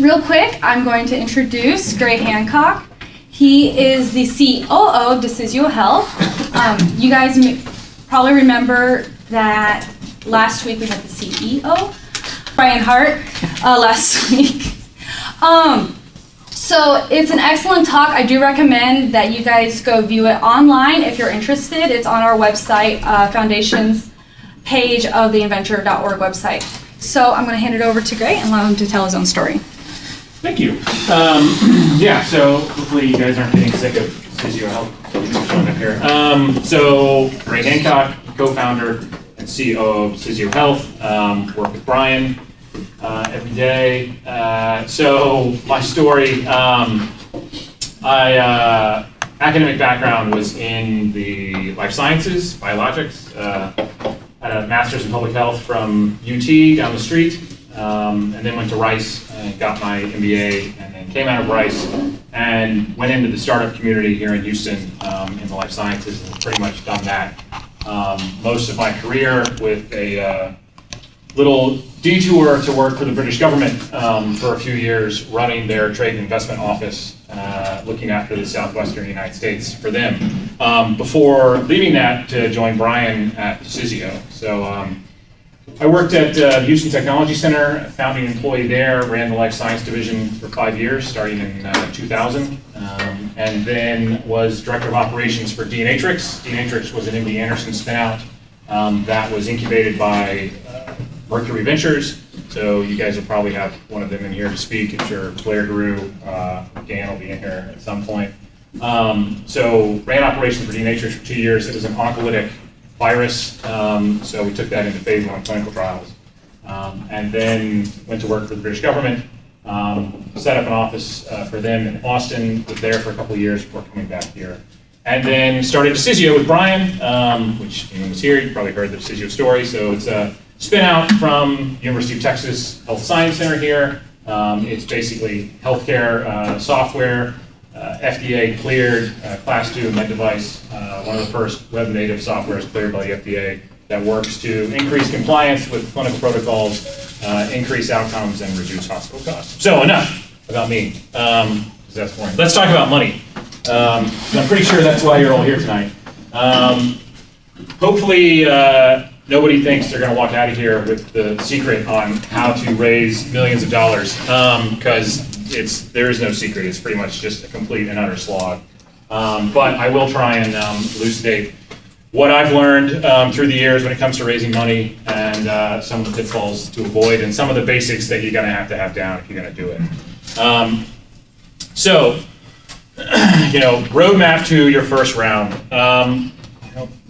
real quick, I'm going to introduce Gray Hancock. He is the COO of Decisio Health. You guys probably remember that last week we had the CEO, Brian Hart, last week. So it's an excellent talk. I do recommend that you guys go view it online if you're interested. It's on our website, Foundations page of the inventure.org website. So I'm going to hand it over to Gray and allow him to tell his own story. Thank you. Yeah, so hopefully you guys aren't getting sick of Decisio Health showing up here. So Gray Hancock, co-founder and CEO of Decisio Health. Work with Brian every day. So my story, academic background was in the life sciences, biologics. Had a master's in public health from UT down the street, and then went to Rice and got my MBA, and then came out of Rice and went into the startup community here in Houston in the life sciences, and pretty much done that most of my career, with a little detour to work for the British government for a few years, running their trade and investment office, looking after the southwestern United States for them, before leaving that to join Brian at Decisio. So I worked at the Houston Technology Center, founding employee there, ran the life science division for 5 years, starting in 2000, and then was director of operations for Denatrix. Denatrix was an MD Anderson spinout that was incubated by Mercury Ventures. So you guys will probably have one of them in here to speak. I'm sure Blair Guru, Dan will be in here at some point. So ran operations for Denatrix for 2 years. It was an oncolytic virus, so we took that into phase 1 clinical trials. And then went to work for the British government, set up an office for them in Austin, was there for a couple of years before coming back here. And then started Decisio with Brian, which anyone was here, you probably heard the Decisio story. So it's a spin out from University of Texas Health Science Center here. It's basically healthcare software, FDA cleared, class 2 med device, one of the first web native softwares cleared by the FDA that works to increase compliance with clinical protocols, increase outcomes, and reduce hospital costs. So enough about me, because that's boring. Let's talk about money. I'm pretty sure that's why you're all here tonight. Hopefully, nobody thinks they're going to walk out of here with the secret on how to raise millions of dollars, because there is no secret. It's pretty much just a complete and utter slog. But I will try and elucidate what I've learned through the years when it comes to raising money, and some of the pitfalls to avoid, and some of the basics that you're going to have down if you're going to do it. So, roadmap to your first round.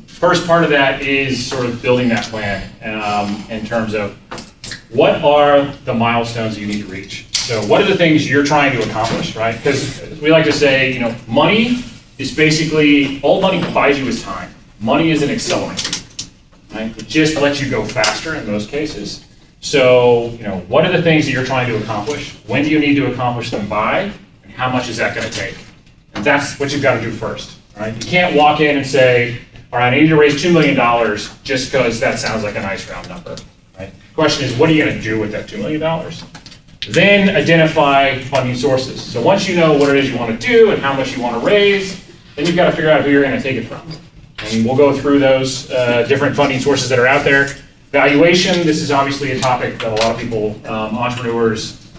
First part of that is sort of building that plan in terms of what are the milestones you need to reach. So what are the things you're trying to accomplish, right? Because we like to say, money is basically, all money buys you is time. Money is an accelerant, right? It just lets you go faster in most cases. So, what are the things that you're trying to accomplish? When do you need to accomplish them by? And how much is that going to take? And that's what you've got to do first, right? You can't walk in and say, all right, I need to raise $2 million just because that sounds like a nice round number, right? The question is, what are you going to do with that $2 million? Then identify funding sources. So once you know what it is you want to do and how much you want to raise, then you've got to figure out who you're going to take it from. And we'll go through those different funding sources that are out there. Valuation, this is obviously a topic that a lot of people, entrepreneurs,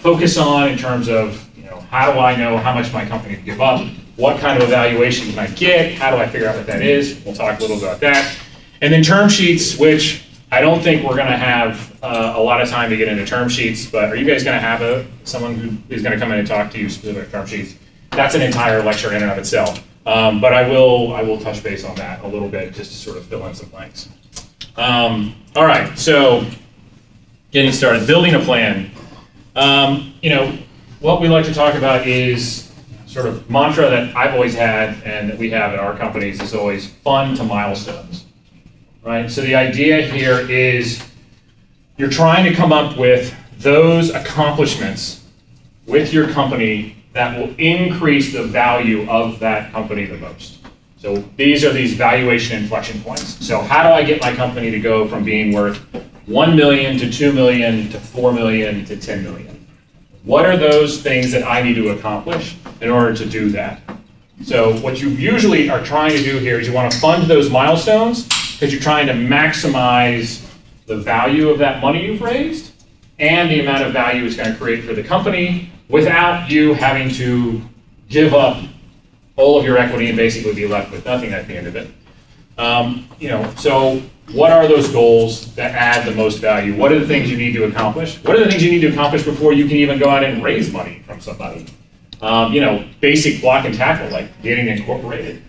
focus on in terms of, how do I know how much my company can give up? What kind of evaluation can I get? How do I figure out what that is? We'll talk a little about that. And then term sheets, which I don't think we're going to have a lot of time to get into term sheets, but are you guys going to have someone who is going to come in and talk to you specific term sheets? That's an entire lecture in and of itself. But I will touch base on that a little bit just to sort of fill in some blanks. All right, so getting started, building a plan. What we like to talk about is sort of mantra that I've always had and that we have at our companies is always fun to milestones, right? So the idea here is you're trying to come up with those accomplishments with your company that will increase the value of that company the most. So these are these valuation inflection points. So how do I get my company to go from being worth 1 million to 2 million to 4 million to 10 million? What are those things that I need to accomplish in order to do that? So what you usually are trying to do here is you want to fund those milestones because you're trying to maximize the value of that money you've raised and the amount of value it's going to create for the company without you having to give up all of your equity and basically be left with nothing at the end of it. So what are those goals that add the most value? What are the things you need to accomplish? What are the things you need to accomplish before you can even go out and raise money from somebody? Basic block and tackle, like getting incorporated.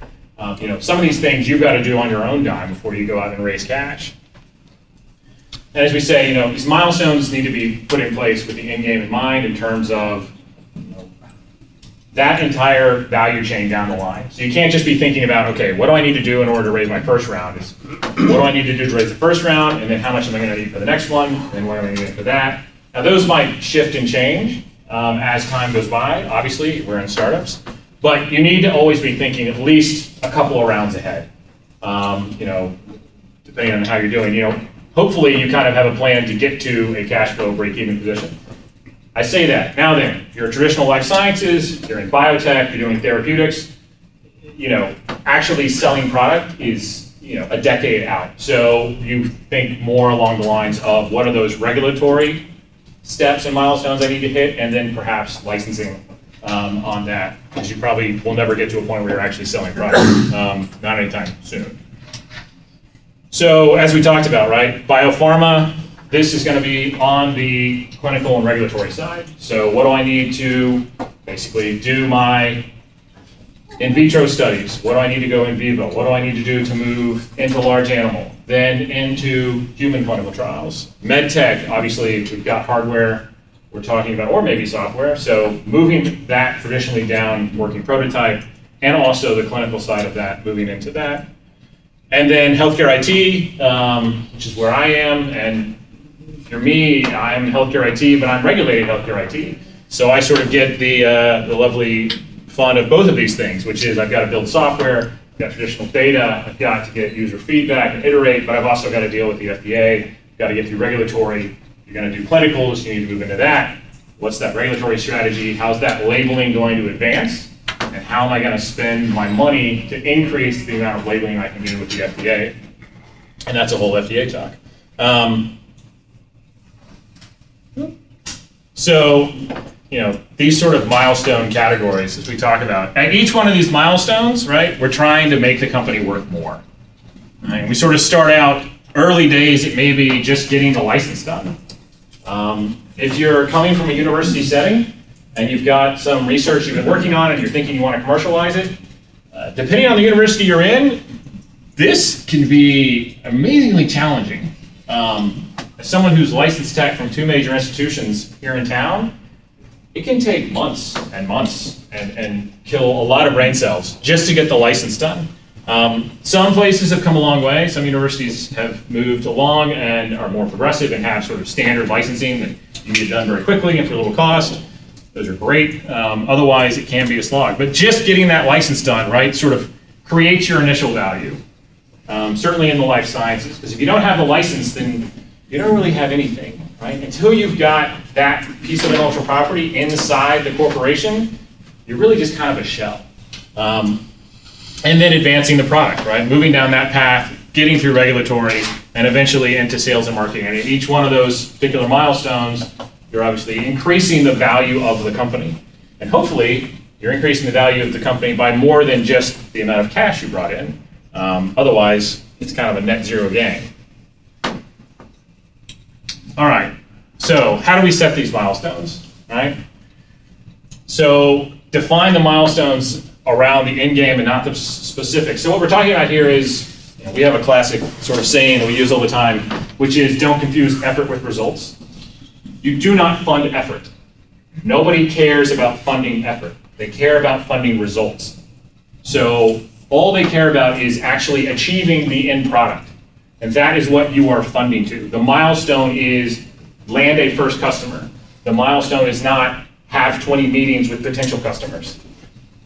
Some of these things you've got to do on your own dime before you go out and raise cash. And as we say, these milestones need to be put in place with the end game in mind in terms of that entire value chain down the line. So you can't just be thinking about, okay, what do I need to do in order to raise my first round? What do I need to do to raise the first round? And then how much am I going to need for the next one? And then what am I going to need for that? Now those might shift and change as time goes by. Obviously, we're in startups. But you need to always be thinking at least a couple of rounds ahead. Depending on how you're doing. Hopefully you kind of have a plan to get to a cash flow break-even position. I say that. Now then, you're traditional life sciences, you're in biotech, you're doing therapeutics, actually selling product is, a decade out. So you think more along the lines of what are those regulatory steps and milestones I need to hit, and then perhaps licensing on that, because you probably will never get to a point where you're actually selling product, not anytime soon. So as we talked about, right, biopharma, this is going to be on the clinical and regulatory side. So what do I need to basically do my in vitro studies? What do I need to go in vivo? What do I need to do to move into large animal? Then into human clinical trials. Med tech, obviously, we've got hardware we're talking about, or maybe software. So moving that traditionally down, working prototype, and also the clinical side of that, moving into that. And then healthcare IT, which is where I am, and for me, I'm healthcare IT, but I'm regulated healthcare IT. So I sort of get the lovely fun of both of these things, which is I've got to build software, I've got traditional data, I've got to get user feedback and iterate, but I've also got to deal with the FDA, I've got to get through regulatory, you're going to do clinicals, you need to move into that. What's that regulatory strategy? How's that labeling going to advance? And how am I going to spend my money to increase the amount of labeling I can do with the FDA? And that's a whole FDA talk. So, these sort of milestone categories, as we talk about, at each one of these milestones, right, we're trying to make the company worth more. Right? We sort of start out early days, it may be just getting the license done. If you're coming from a university setting and you've got some research you've been working on and you're thinking you want to commercialize it, depending on the university you're in, this can be amazingly challenging. As someone who's licensed tech from 2 major institutions here in town, it can take months and months and kill a lot of brain cells just to get the license done. Some places have come a long way. Some universities have moved along and are more progressive and have sort of standard licensing that you get done very quickly and for little cost. Those are great. Otherwise, it can be a slog. But just getting that license done, right, sort of creates your initial value. Certainly in the life sciences, because if you don't have the license, then you don't really have anything, right? Until you've got that piece of intellectual property inside the corporation, you're really just kind of a shell. And then advancing the product, right? Moving down that path, getting through regulatory, and eventually into sales and marketing. And in each one of those particular milestones, you're obviously increasing the value of the company. And hopefully, you're increasing the value of the company by more than just the amount of cash you brought in. Otherwise, it's kind of a net zero game. All right, so how do we set these milestones, right? So define the milestones around the end game and not the specifics. So what we're talking about here is, we have a classic sort of saying that we use all the time, which is don't confuse effort with results. You do not fund effort. Nobody cares about funding effort. They care about funding results. So all they care about is actually achieving the end product. And that is what you are funding to. The milestone is land a first customer. The milestone is not have 20 meetings with potential customers.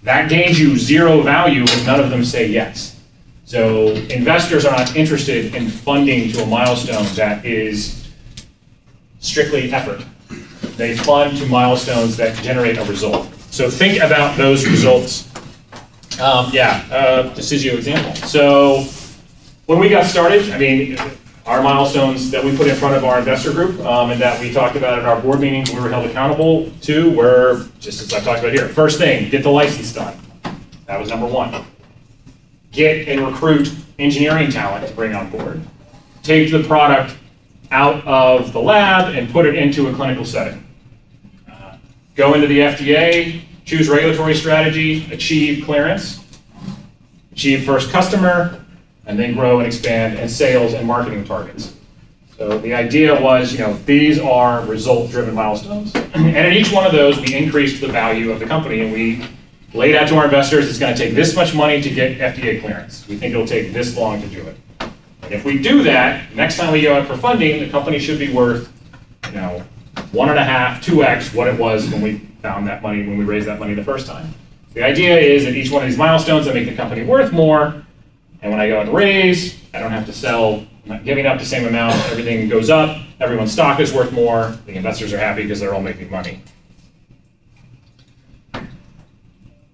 That gains you zero value if none of them say yes. So investors are not interested in funding to a milestone that is strictly effort. they fund to milestones that generate a result. So think about those results. Decisio example. So when we got started, I mean, our milestones that we put in front of our investor group and that we talked about at our board meetings we were held accountable to were, just as I talked about here, first thing, get the license done. That was number one. Get and recruit engineering talent to bring on board. Take the product out of the lab and put it into a clinical setting. Go into the FDA, choose regulatory strategy, achieve clearance, achieve first customer, and then grow and expand and sales and marketing targets. So the idea was, these are result-driven milestones. And at each one of those, we increased the value of the company, and we laid out to our investors, it's going to take this much money to get FDA clearance. We think it'll take this long to do it. And if we do that, next time we go out for funding, the company should be worth, 1.5, 2x what it was when we found that money, when we raised that money the first time. The idea is that each one of these milestones that make the company worth more. And when I go and raise, I don't have to sell, I'm not giving up the same amount, everything goes up, everyone's stock is worth more, the investors are happy because they're all making money.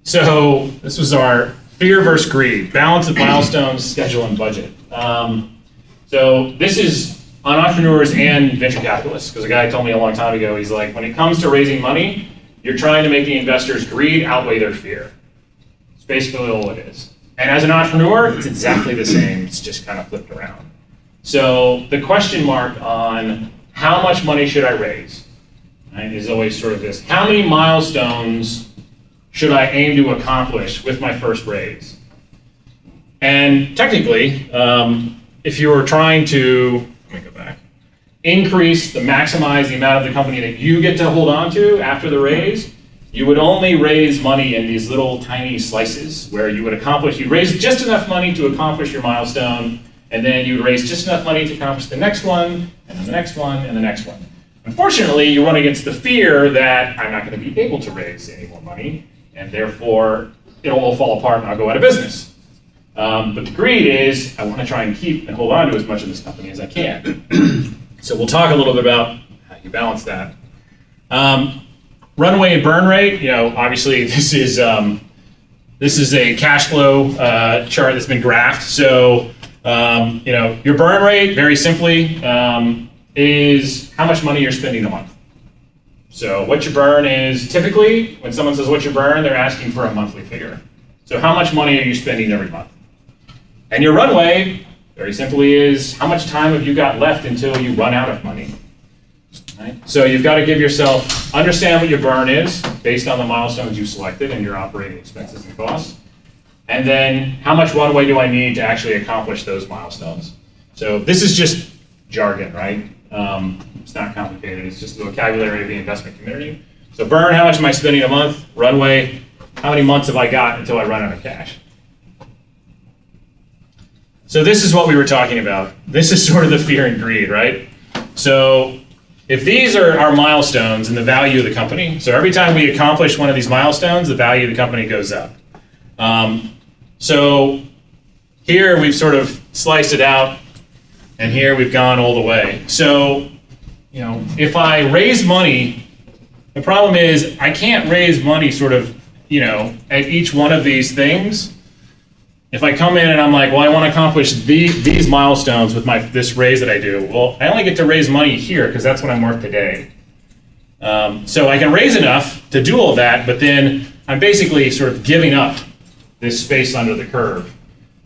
So this was our fear versus greed, balance of milestones, schedule, and budget. So this is on entrepreneurs and venture capitalists, because a guy told me a long time ago, he's like, when it comes to raising money, you're trying to make the investors' greed outweigh their fear. It's basically all it is. And as an entrepreneur, it's exactly the same, it's just kind of flipped around. So the question mark on how much money should I raise, right, is always sort of this, how many milestones should I aim to accomplish with my first raise? And technically, if you were trying to, let me go back, maximize the amount of the company that you get to hold on to after the raise, you would only raise money in these little tiny slices where you would you'd raise just enough money to accomplish your milestone, and then you'd raise just enough money to accomplish the next one, and then the next one, and the next one. Unfortunately, you run against the fear that I'm not going to be able to raise any more money, and therefore it'll all fall apart and I'll go out of business. But the greed is, I want to try and keep and hold on to as much of this company as I can. So we'll talk a little bit about how you balance that. Runway and burn rate, obviously this is a cash flow chart that's been graphed. So, your burn rate, very simply, is how much money you're spending a month. So what your burn is, typically, when someone says what's your burn, they're asking for a monthly figure. So how much money are you spending every month? And your runway, very simply, is how much time have you got left until you run out of money? Right? So you've got to give yourself, understand what your burn is based on the milestones you selected and your operating expenses and costs. And then how much runway do I need to actually accomplish those milestones? So this is just jargon, right? It's not complicated. It's just the vocabulary of the investment community. So burn, how much am I spending a month? Runway, how many months have I got until I run out of cash? So this is what we were talking about. This is sort of the fear and greed, right? So if these are our milestones and the value of the company, so every time we accomplish one of these milestones, the value of the company goes up. So here we've sort of sliced it out, and here we've gone all the way. So, if I raise money, the problem is I can't raise money sort of, at each one of these things. If I come in and I'm like, well, I want to accomplish these milestones with this raise that I do, well, I only get to raise money here because that's what I'm worth today. So I can raise enough to do all of that, but then I'm basically sort of giving up this space under the curve.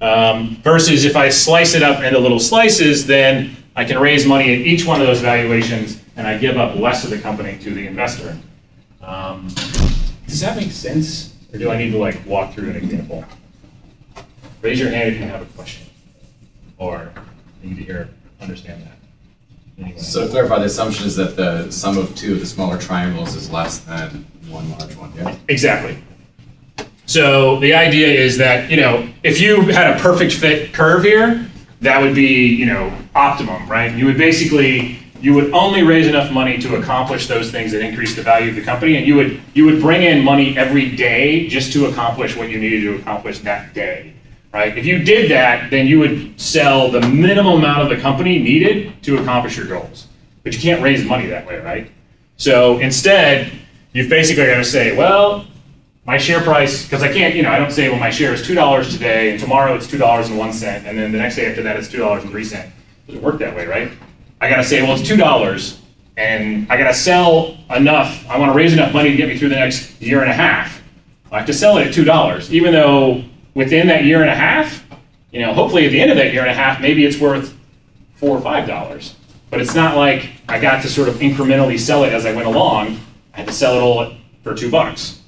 Versus if I slice it up into little slices, then I can raise money at each one of those valuations and I give up less of the company to the investor. Does that make sense? Or do I need to walk through an example? Raise your hand if you have a question, or you need to understand that. Anyway. So to clarify, the assumption is that the sum of two of the smaller triangles is less than one large one, yeah? Exactly. So the idea is that, if you had a perfect fit curve here, that would be, optimum, right? You would only raise enough money to accomplish those things that increase the value of the company, and you would bring in money every day just to accomplish what you needed to accomplish that day. Right? If you did that, then you would sell the minimum amount of the company needed to accomplish your goals. But you can't raise money that way, right? So instead, you've basically got to say, well, my share price, because I can't, I don't say, well, my share is $2 today, and tomorrow it's $2.01, and then the next day after that it's $2.03. It doesn't work that way, right? I got to say, well, it's $2, and I got to sell enough. I want to raise enough money to get me through the next year and a half. I have to sell it at $2, even though within that year and a half, hopefully at the end of that year and a half, maybe it's worth $4 or $5. But it's not like I got to sort of incrementally sell it as I went along. I had to sell it all for $2.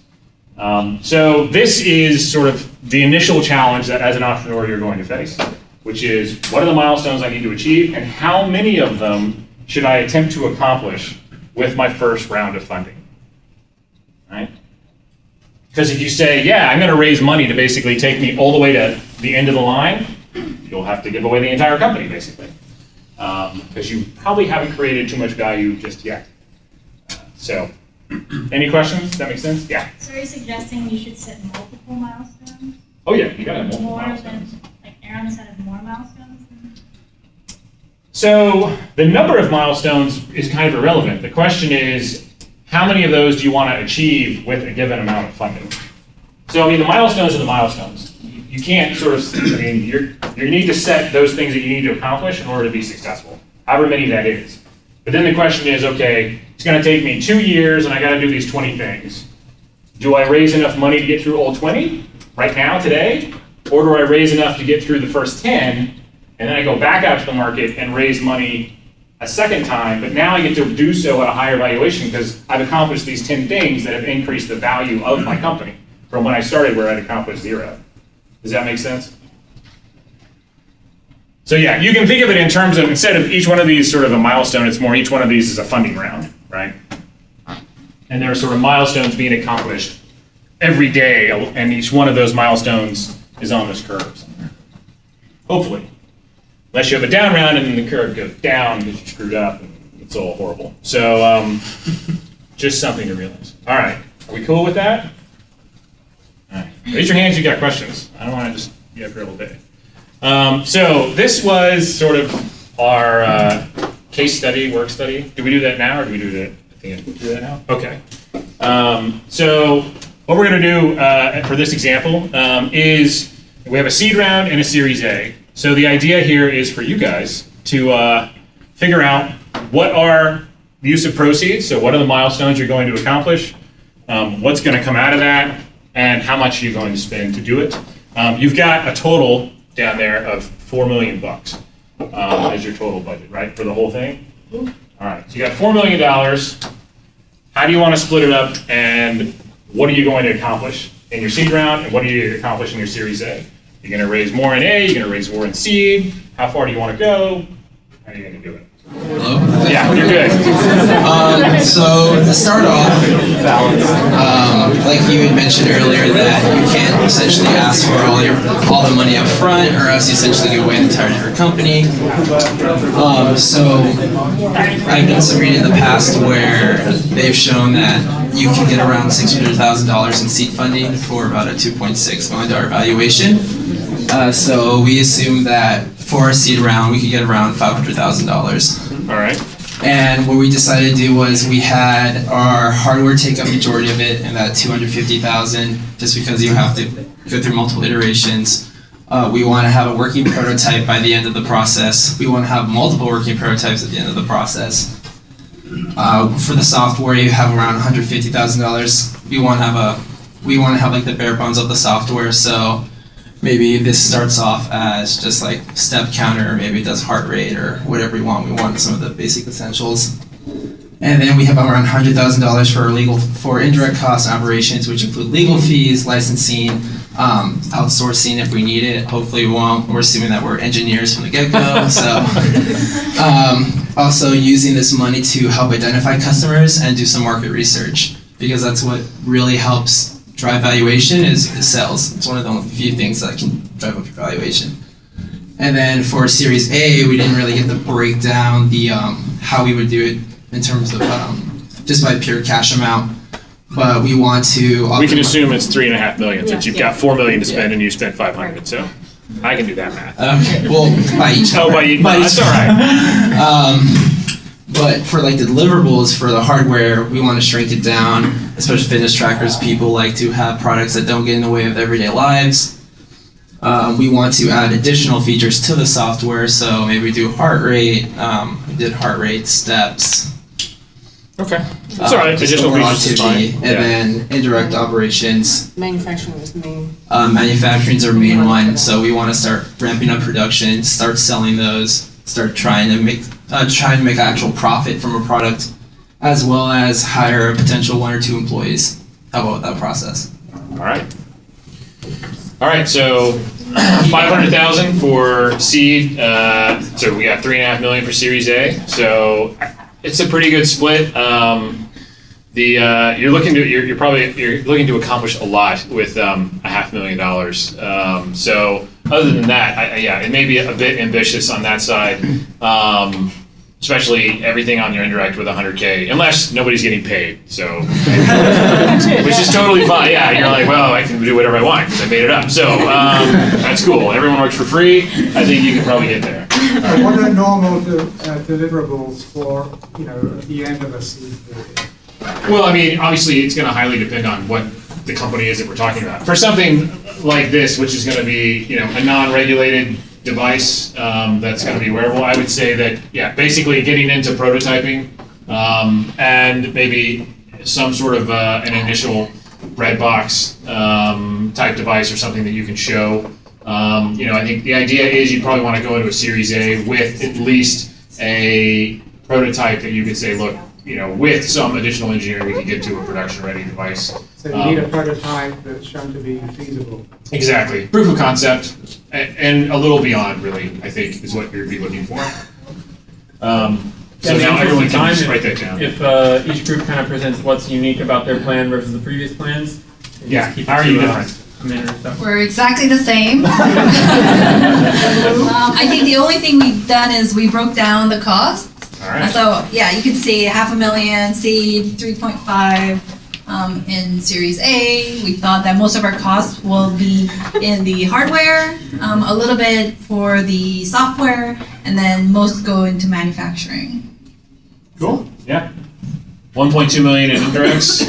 So this is sort of the initial challenge that as an entrepreneur you're going to face, which is what are the milestones I need to achieve and how many of them should I attempt to accomplish with my first round of funding, right? Because if you say, yeah, I'm going to raise money to basically take me all the way to the end of the line, you'll have to give away the entire company, basically. Because you probably haven't created too much value just yet. So, any questions? Does that make sense? Yeah. So are you suggesting you should set multiple milestones? Oh yeah, you got to have multiple More milestones. than, like err on the side of more milestones? So, the number of milestones is kind of irrelevant. The question is, how many of those do you want to achieve with a given amount of funding? So, the milestones are the milestones. You can't sort of, you need to set those things that you need to accomplish in order to be successful, however many that is. But then the question is, okay, it's going to take me 2 years and I got to do these 20 things. Do I raise enough money to get through all 20 right now, today? Or do I raise enough to get through the first 10 and then I go back out to the market and raise money a second time, but now I get to do so at a higher valuation because I've accomplished these 10 things that have increased the value of my company from when I started where I'd accomplished 0. Does that make sense? So yeah, you can think of it in terms of, instead of each one of these sort of a milestone, it's more each one of these is a funding round, right? And there are sort of milestones being accomplished every day, and each one of those milestones is on this curve somewhere. Hopefully. Unless you have a down round and then the curve goes down because you screwed up and it's all horrible. So just something to realize. All right, are we cool with that? All right. Raise your hands if you got questions. I don't want to just be up here all day. So this was sort of our case study, work study. Do we do that now or do we do that at the end? Do we do that now? Okay. So what we're going to do for this example is we have a seed round and a Series A. So the idea here is for you guys to figure out what are the use of proceeds, so what are the milestones you're going to accomplish, what's going to come out of that, and how much you're going to spend to do it. You've got a total down there of $4 million as your total budget, right, for the whole thing? All right, so you got $4 million. How do you want to split it up, and what are you going to accomplish in your seed round, and what are you going to accomplish in your Series A? You're going to raise more in A, you're going to raise more in seed. How far do you want to go? How are you going to do it? Hello? Yeah, you're good. So to start off, like you had mentioned earlier, that you can't essentially ask for all the money up front, or else you essentially give away the entirety of your company. So I've done some reading in the past where they've shown that you can get around $600,000 in seed funding for about a $2.6 million valuation. So we assume that for a seed round, we could get around $500,000. All right. And what we decided to do was we had our hardware take up majority of it, and that $250,000, just because you have to go through multiple iterations. We want to have a working prototype by the end of the process. We want to have multiple working prototypes at the end of the process. For the software, you have around $150,000. We want to have like the bare bones of the software. So maybe this starts off as just like step counter, or maybe it does heart rate or whatever we want. We want some of the basic essentials. And then we have around $100,000 for indirect cost operations, which include legal fees, licensing, outsourcing if we need it. Hopefully we won't. We're assuming that we're engineers from the get-go. So also using this money to help identify customers and do some market research, because that's what really helps drive valuation is sales. It's one of the few things that can drive up your valuation. And then for Series A, we didn't really get to break down the how we would do it in terms of just by pure cash amount. But we want to. We can assume it's $3.5 million since you've got $4 million to spend and you spent $500. So I can do that math. Okay. Well, by each. Oh, by each. That's all right. But for like the deliverables for the hardware, we want to shrink it down, especially fitness trackers. People like to have products that don't get in the way of their everyday lives. We want to add additional features to the software, so maybe we do heart rate, we did heart rate, steps. Okay. That's all right. Additional features is fine. And then indirect operations. Manufacturing is main. Manufacturing's our main one, so we want to start ramping up production, start selling those, start trying to make actual profit from a product, as well as hire a potential 1 or 2 employees. How about that process? All right. All right, so 500,000 for seed. So we got 3.5 million for Series A. So it's a pretty good split. You're looking to accomplish a lot with $500,000. So other than that, it may be a bit ambitious on that side. Especially everything on your indirect with 100K, unless nobody's getting paid. So, which is totally fine. Yeah, you're like, well, I can do whatever I want because I made it up. So that's cool. Everyone works for free. I think you can probably get there. What are normal deliverables for at the end of a seed period? Well, I mean, obviously, it's going to highly depend on what the company is that we're talking about. For something like this, which is going to be a non-regulated device that's going to be wearable, I would say that, basically getting into prototyping and maybe some sort of an initial bread box type device or something that you can show. I think the idea is you probably want to go into a Series A with at least a prototype that you could say, look, with some additional engineering, we can get to a production-ready device. So you need a prototype that's shown to be feasible. Exactly. Proof of concept, and a little beyond, really, I think, is what you'd be looking for. So now everyone can just write that down. If each group kind of presents what's unique about their plan versus the previous plans. Yeah, how are you different? We're exactly the same. I think the only thing we've done is we broke down the costs. All right. So yeah, you can see $500,000 seed, 3.5 in Series A. We thought that most of our costs will be in the hardware, a little bit for the software, and then most go into manufacturing. Cool. Yeah. 1.2 million in indirects.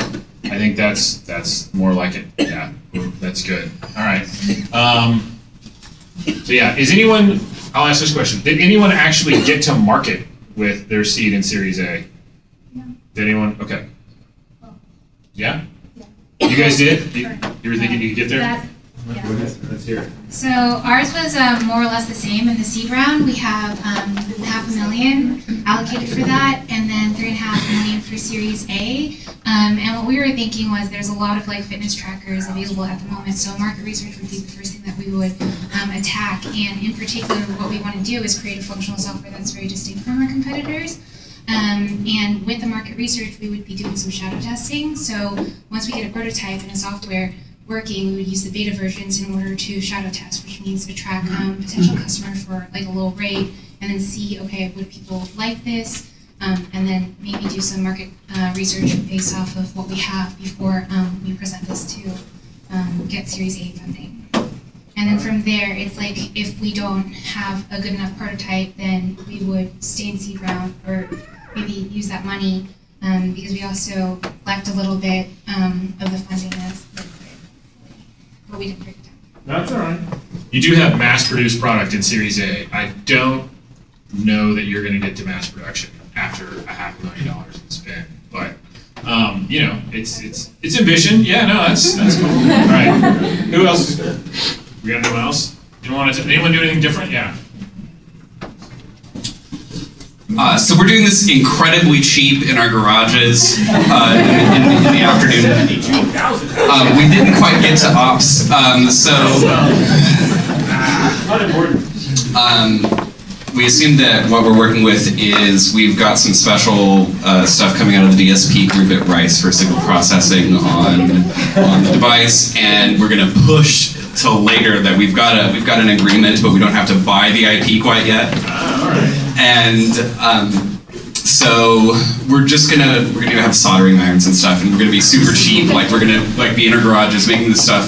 I think that's more like it. Yeah, that's good. All right. So yeah, is anyone? I'll ask this question: did anyone actually get to market with their seed in Series A? No. Did anyone? Okay. Yeah? You guys did? You were thinking you could get there? Let's hear it. So ours was more or less the same in the seed round. We have $500,000 allocated for that, and then $3.5 million for Series A. And what we were thinking was there's a lot of fitness trackers available at the moment, so market research would be the first thing that we would attack. And in particular, what we want to do is create a functional software that's very distinct from our competitors. And with the market research, we would be doing some shadow testing. So once we get a prototype and a software working, we would use the beta versions in order to shadow test, which means to track potential customer for a low rate, and then see, okay, would people like this? And then maybe do some market research based off of what we have before we present this to get Series A funding. And then from there, it's if we don't have a good enough prototype, then we would stay in seed round or maybe use that money because we also left a little bit of the funding as but we didn't break it down. That's all right. You do have mass-produced product in Series A. I don't know that you're going to get to mass production after $500,000 in spend, but it's ambition. Yeah, no, that's cool. All right. Who else is there? We got anyone else? Anyone do anything different? Yeah. So we're doing this incredibly cheap in our garages in the afternoon. We didn't quite get to ops, we assumed that what we're working with is we've got some special stuff coming out of the DSP group at Rice for signal processing on the device, and we're going to push till later that we've got an agreement, but we don't have to buy the IP quite yet. All right. And so we're gonna have soldering irons and stuff, and we're gonna be super cheap. We're gonna be in our garages making this stuff.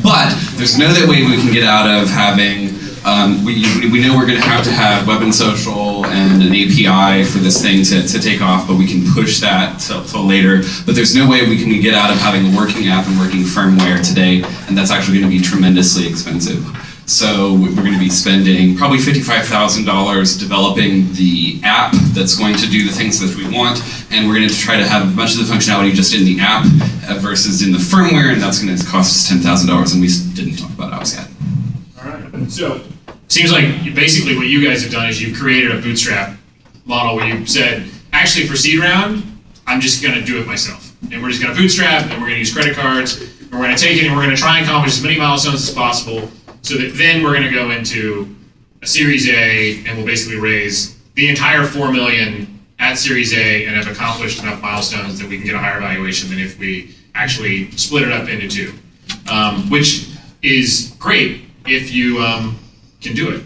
But there's no other way we can get out of having We know we're going to have web and social and an API for this thing to take off, but we can push that till later. But there's no way we can get out of having a working app and working firmware today, and that's actually going to be tremendously expensive. So we're going to be spending probably $55,000 developing the app that's going to do the things that we want, and we're going to try to have much of the functionality just in the app versus in the firmware, and that's going to cost us $10,000, and we didn't talk about apps yet. All right. So seems like basically what you guys have done is you've created a bootstrap model where you said, actually for seed round, I'm just going to do it myself. And we're just going to bootstrap, and we're going to use credit cards, and we're going to take it, and we're going to try and accomplish as many milestones as possible, so that then we're going to go into a Series A, and we'll basically raise the entire $4 million at Series A and have accomplished enough milestones that we can get a higher valuation than if we actually split it up into two, which is great if you can do it.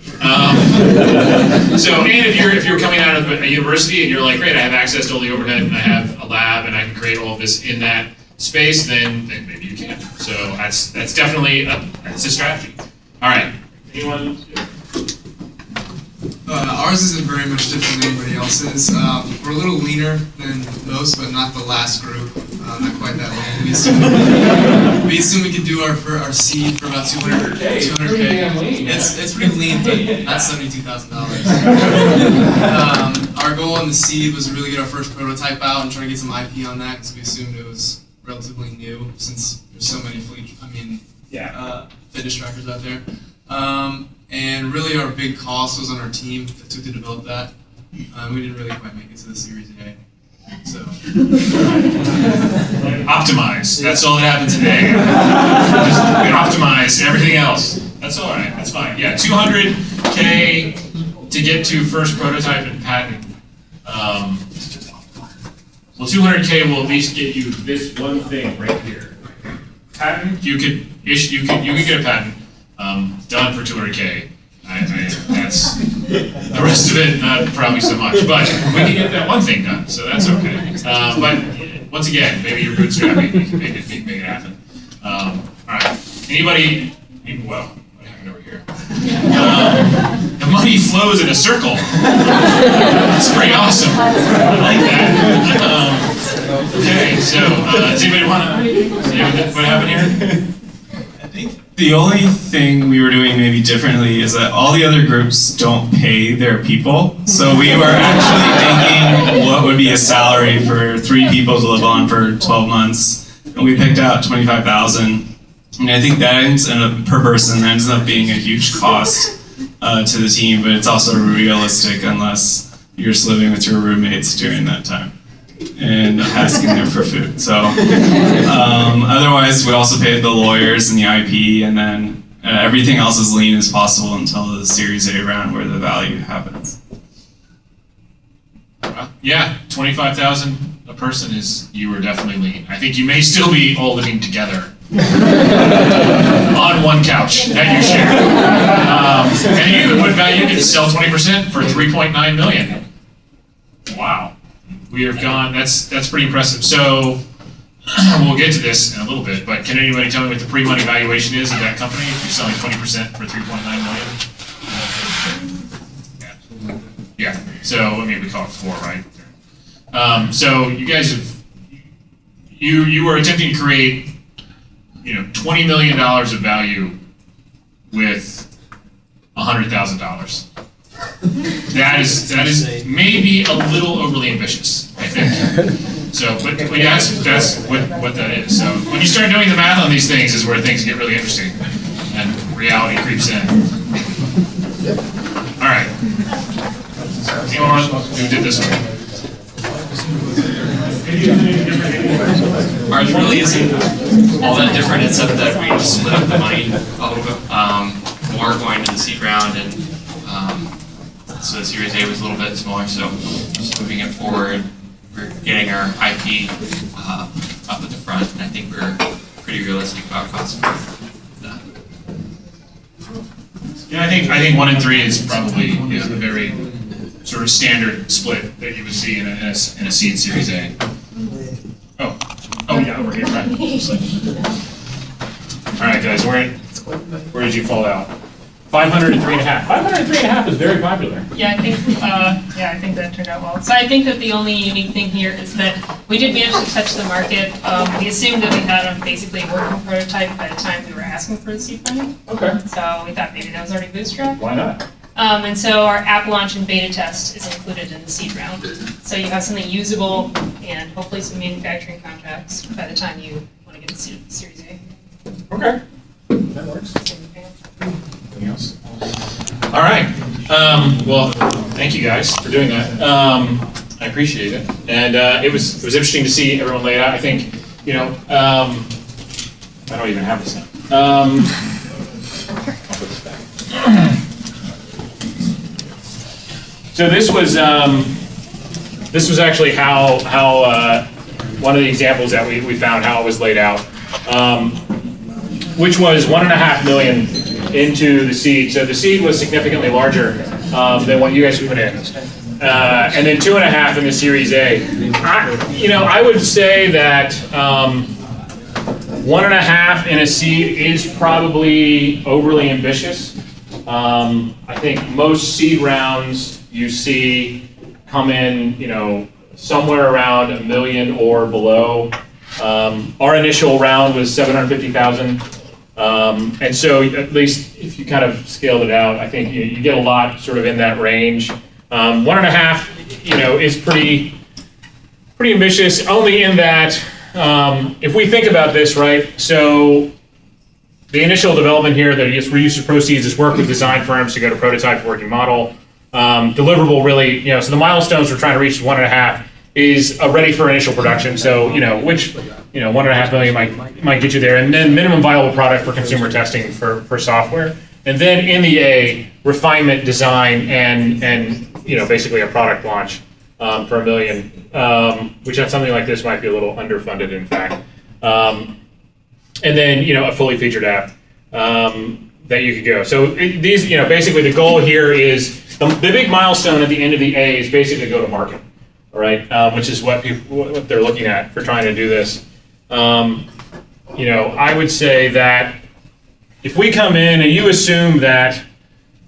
So, and if you're coming out of a university and you're like, great, I have access to all the overhead and I have a lab and I can create all of this in that space, then maybe you can. So that's definitely that's a strategy. All right. Anyone? Ours isn't very much different than anybody else's. We're a little leaner than most, but not the last group. Not quite that lean. We assume we could do our seed for about 200K. It's pretty lean, but not $72,000. Our goal on the seed was to really get our first prototype out and try to get some IP on that, because we assumed it was relatively new, since there's so many fitness trackers out there. And really our big cost was on our team that took to develop that. We didn't really quite make it to the Series A. So optimize. That's all that happened today. Just optimize everything else. That's all right. That's fine. Yeah, 200K to get to first prototype and patent. Well, 200K will at least get you this one thing right here. Patent, you could get a patent done for 200K. That's the rest of it, not probably so much, but we can get that one thing done, so that's okay. But once again, maybe you're bootstrapping, make it happen. All right, anybody? Well, what happened over here? The money flows in a circle. It's pretty awesome. I like that. Okay, so does anybody want to say what happened here? The only thing we were doing maybe differently is that all the other groups don't pay their people. So we were actually thinking what would be a salary for 3 people to live on for 12 months. And we picked out $25,000. And I think that ends up, per person, ends up being a huge cost to the team, but it's also realistic unless you're just living with your roommates during that time and asking them for food. So otherwise, we also paid the lawyers and the IP, and then everything else as lean as possible until the Series A round where the value happens. Yeah, 25,000 a person is, you were definitely lean. I think you may still be all living together on one couch that you share. And what value you could sell 20% for 3.9 million. Wow. We are gone. That's pretty impressive. So we'll get to this in a little bit, but can anybody tell me what the pre-money valuation is of that company if you're selling 20% for 3.9 million? Yeah. So I mean, we call it 4, right? So you guys have you were attempting to create $20 million of value with $100,000. That is maybe a little overly ambitious, I think. So, but that's what that is. So when you start doing the math on these things is where things get really interesting and reality creeps in. All right. Anyone who did this one? Ours really isn't all that different, except that we just split up the money a little bit more going to the seed round, and so the Series A was a little bit smaller, so just moving it forward, we're getting our IP up at the front, and I think we're pretty realistic about cost for that. Yeah, I think 1 and 3 is probably a very sort of standard split that you would see in a seed Series A. Oh yeah, over here, right. All right, guys, where did you fall out? 500 and 3.5. 500 and 3.5 is very popular. Yeah, I think that turned out well. So I think that the only unique thing here is that we did manage to touch the market. We assumed that we had basically a working prototype by the time we were asking for the seed funding. Okay. So we thought maybe that was already bootstrapped. Why not? And so our app launch and beta test is included in the seed round. So you have something usable and hopefully some manufacturing contracts by the time you want to get to Series A. Okay. That works. Anything else? All right. Well, thank you guys for doing that. I appreciate it, and it was interesting to see everyone lay it out. I think, you know, I don't even have this now. I'll put this back. So this was actually how one of the examples that we found how it was laid out, which was $1.5 million into the seed. So the seed was significantly larger than what you guys put in, and then 2.5 in the Series A. I would say that 1.5 in a seed is probably overly ambitious. I think most seed rounds you see come in, somewhere around $1 million or below. Our initial round was $750,000. And so at least if you kind of scaled it out, I think you get a lot sort of in that range. 1.5, is pretty ambitious, only in that if we think about this, right? So the initial development here, the reuse of proceeds, is work with design firms to go to prototype working model. Deliverable really, so the milestones we're trying to reach 1.5 is ready for initial production. So, which, 1.5 million might get you there. And then minimum viable product for consumer testing for software. And then in the A, refinement, design, and basically a product launch for $1 million, which on something like this might be a little underfunded, in fact. And then, a fully featured app that you could go. So these, basically the goal here is the big milestone at the end of the A is basically go to market. All right, which is what they're looking at for trying to do this. I would say that if we come in and you assume that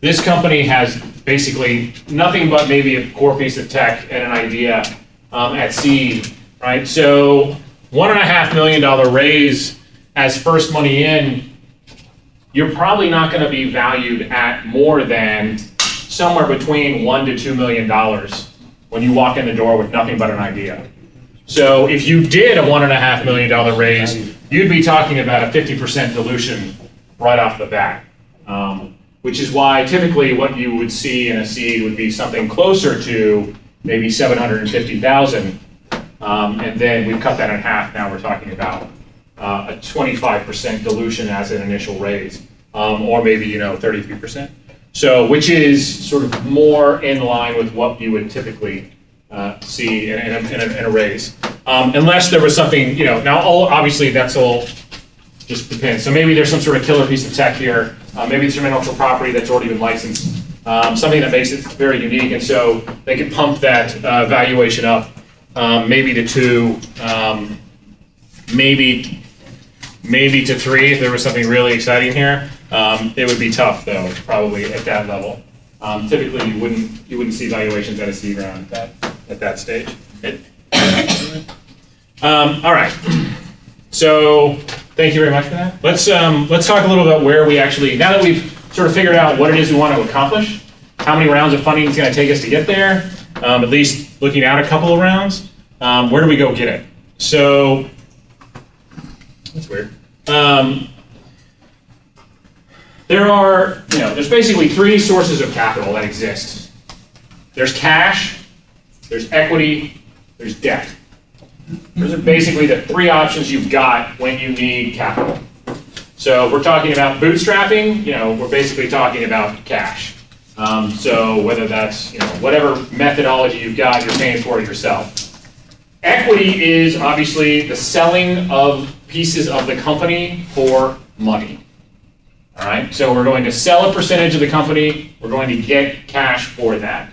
this company has basically nothing but maybe a core piece of tech and an idea at seed, right? So $1.5 million raise as first money in, you're probably not going to be valued at more than somewhere between $1 to $2 million when you walk in the door with nothing but an idea. So if you did a $1.5 million raise, you'd be talking about a 50% dilution right off the bat, which is why typically what you would see in a seed would be something closer to maybe 750,000, and then we've cut that in half. Now we're talking about a 25% dilution as an initial raise, or maybe 33%. So, which is sort of more in line with what you would typically see in a raise, unless there was something, now obviously that's all just depends. So maybe there's some sort of killer piece of tech here. Maybe there's some intellectual property that's already been licensed, something that makes it very unique, and so they can pump that valuation up, maybe to 2, maybe to 3 if there was something really exciting here. It would be tough though, probably at that level. Typically, you wouldn't see valuations at a seed round at that stage. All right. So thank you very much for that. Let's talk a little about where we actually, now that we've sort of figured out what it is we want to accomplish, how many rounds of funding is going to take us to get there. At least looking out a couple of rounds. Where do we go get it? So that's weird. There's basically 3 sources of capital that exist. There's cash, there's equity, there's debt. Those are basically the 3 options you've got when you need capital. So we're talking about bootstrapping, we're basically talking about cash. So whether that's, whatever methodology you've got, you're paying for it yourself. Equity is obviously the selling of pieces of the company for money. All right, so we're going to sell a percentage of the company. We're going to get cash for that.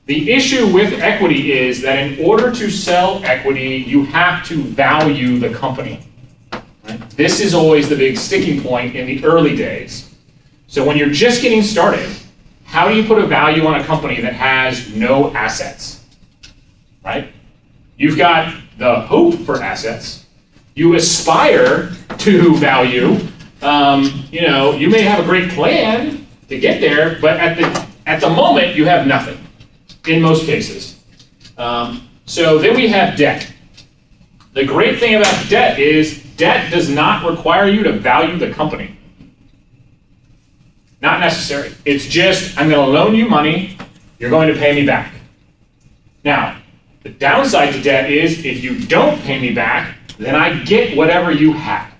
The issue with equity is that in order to sell equity, you have to value the company. Right? This is always the big sticking point in the early days. So when you're just getting started, how do you put a value on a company that has no assets, right? You've got the hope for assets. You aspire to value. You may have a great plan to get there, but at the moment you have nothing in most cases. So then we have debt. The great thing about debt is debt does not require you to value the company. Not necessary. It's just, I'm going to loan you money, you're going to pay me back. Now, the downside to debt is if you don't pay me back, then I get whatever you have.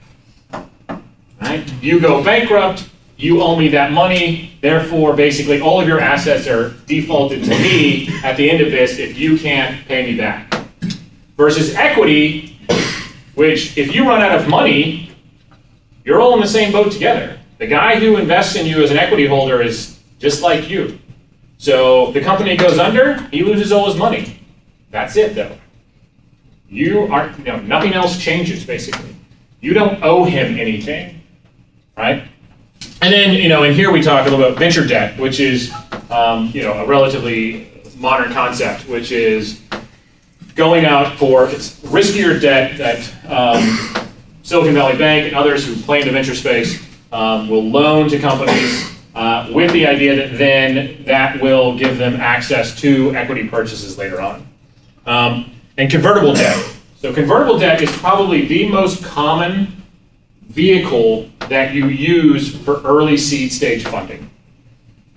Right? You go bankrupt, you owe me that money, therefore basically all of your assets are defaulted to me at the end of this if you can't pay me back. Versus equity, which if you run out of money, you're all in the same boat together. The guy who invests in you as an equity holder is just like you. So if the company goes under, he loses all his money. That's it though. Nothing else changes basically. You don't owe him anything, right? And then, in here we talk a little about venture debt, which is, a relatively modern concept, which is going out for it's riskier debt that Silicon Valley Bank and others who play in the venture space will loan to companies with the idea that then that will give them access to equity purchases later on. And convertible debt. So convertible debt is probably the most common vehicle that you use for early seed stage funding.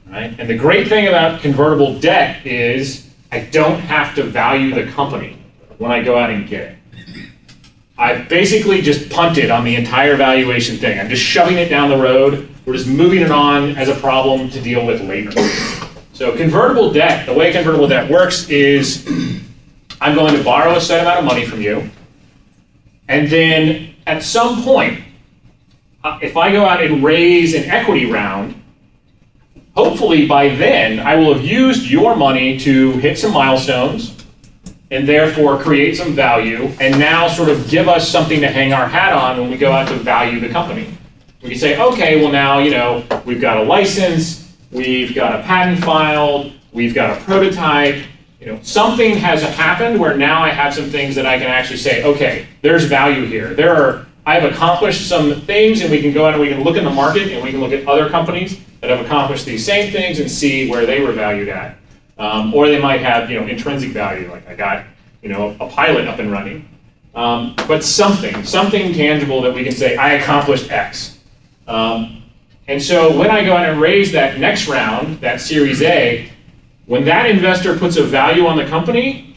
Right? And the great thing about convertible debt is I don't have to value the company when I go out and get it. I've basically just punted on the entire valuation thing. I'm just shoving it down the road. We're just moving it on as a problem to deal with later. So convertible debt, the way convertible debt works is I'm going to borrow a set amount of money from you, and then at some point, if I go out and raise an equity round, hopefully by then I will have used your money to hit some milestones and therefore create some value and now sort of give us something to hang our hat on when we go out to value the company. We can say, okay, well now, we've got a license, we've got a patent filed, we've got a prototype, something has happened where now I have some things that I can actually say, okay, there's value here. I've accomplished some things, and we can go out and we can look in the market and we can look at other companies that have accomplished these same things and see where they were valued at. Or they might have, intrinsic value, like I got, a pilot up and running. But something tangible that we can say, I accomplished X. And so when I go out and raise that next round, that Series A, when that investor puts a value on the company,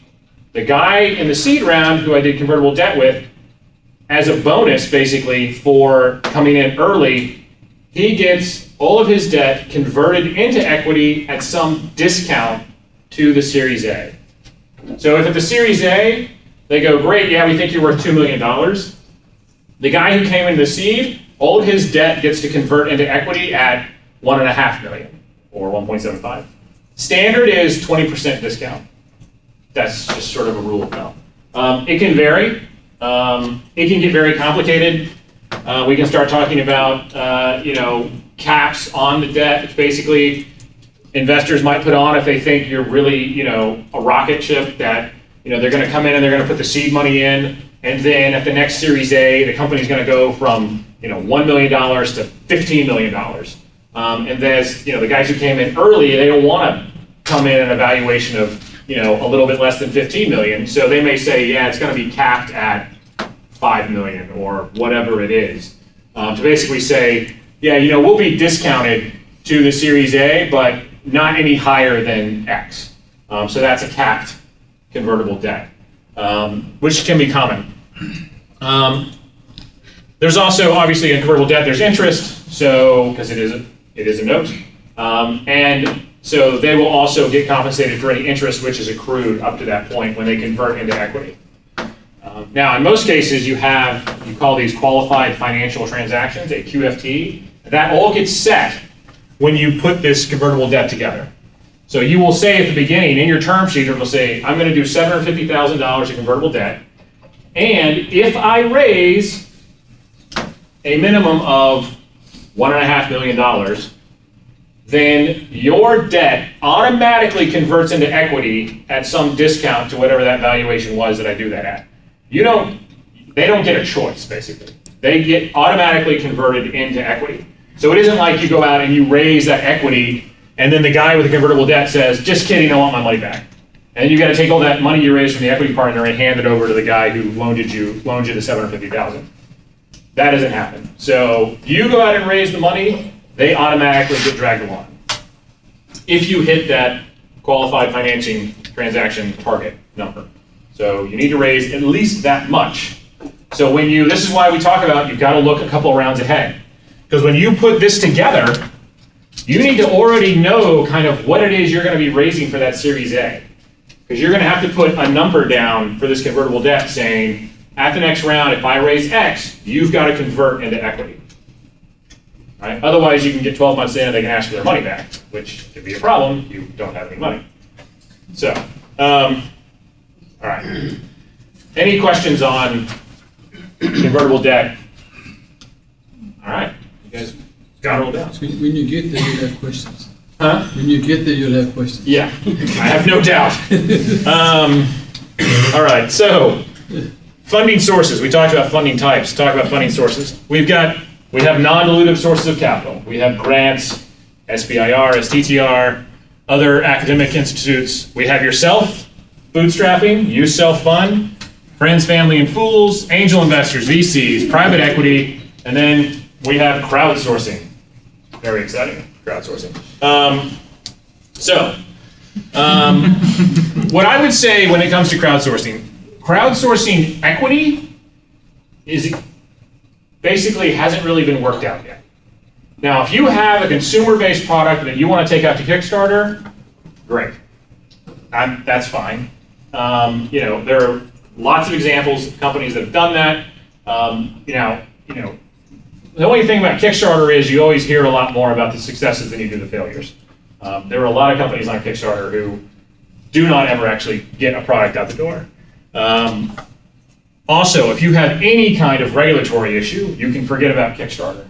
the guy in the seed round who I did convertible debt with, as a bonus basically for coming in early, he gets all of his debt converted into equity at some discount to the Series A. So if at the Series A, they go, great, yeah, we think you're worth $2 million. The guy who came into the seed, all of his debt gets to convert into equity at $1.5 million or 1.75. Standard is 20% discount. That's just sort of a rule of thumb. It can vary. It can get very complicated. We can start talking about, caps on the debt, which basically investors might put on if they think you're really, a rocket ship that, they're going to come in and they're going to put the seed money in, and then at the next Series A, the company's going to go from, $1 million to $15 million. And there's, the guys who came in early, they don't want to come in at a valuation of, a little bit less than 15 million. So they may say, yeah, it's going to be capped at 5 million or whatever it is. To basically say, yeah, we'll be discounted to the Series A, but not any higher than X. So that's a capped convertible debt, which can be common. There's also, obviously, in convertible debt, there's interest, so because it is a note. And so they will also get compensated for any interest which is accrued up to that point when they convert into equity. Now, in most cases, you call these qualified financial transactions, a QFT. That all gets set when you put this convertible debt together. So you will say at the beginning, in your term sheet, it will say, I'm going to do $750,000 in convertible debt, and if I raise a minimum of $1.5 million, then your debt automatically converts into equity at some discount to whatever that valuation was that I do that at. They don't get a choice, basically. They get automatically converted into equity. So it isn't like you go out and you raise that equity and then the guy with the convertible debt says, just kidding, I want my money back. And you got to take all that money you raised from the equity partner and hand it over to the guy who loaned you the $750,000. That doesn't happen. So you go out and raise the money, they automatically get dragged along. If you hit that qualified financing transaction target number. So you need to raise at least that much. So this is why we talk about you've got to look a couple of rounds ahead. Because when you put this together, you need to already know kind of what it is you're going to be raising for that Series A. Because you're going to have to put a number down for this convertible debt saying, at the next round, if I raise X, you've got to convert into equity. Right? Otherwise, you can get 12 months in and they can ask for their money back, which could be a problem. You don't have any money. So, all right. Any questions on convertible debt? All right. You guys got it all down. So when you get there, you'll have questions. Huh? When you get there, you'll have questions. Yeah, I have no doubt. All right, so funding sources. We talked about funding types. Talk about funding sources. We have non-dilutive sources of capital. We have grants, SBIR, STTR, other academic institutes. We have yourself, bootstrapping, you self-fund, friends, family, and fools, angel investors, VCs, private equity, and then we have crowdsourcing. Very exciting, crowdsourcing. What I would say when it comes to crowdsourcing equity basically hasn't really been worked out yet. Now, if you have a consumer-based product that you want to take out to Kickstarter, great. That's fine. There are lots of examples of companies that have done that. The only thing about Kickstarter is you always hear a lot more about the successes than you do the failures. There are a lot of companies on Kickstarter who do not ever actually get a product out the door. Also, if you have any kind of regulatory issue, you can forget about Kickstarter.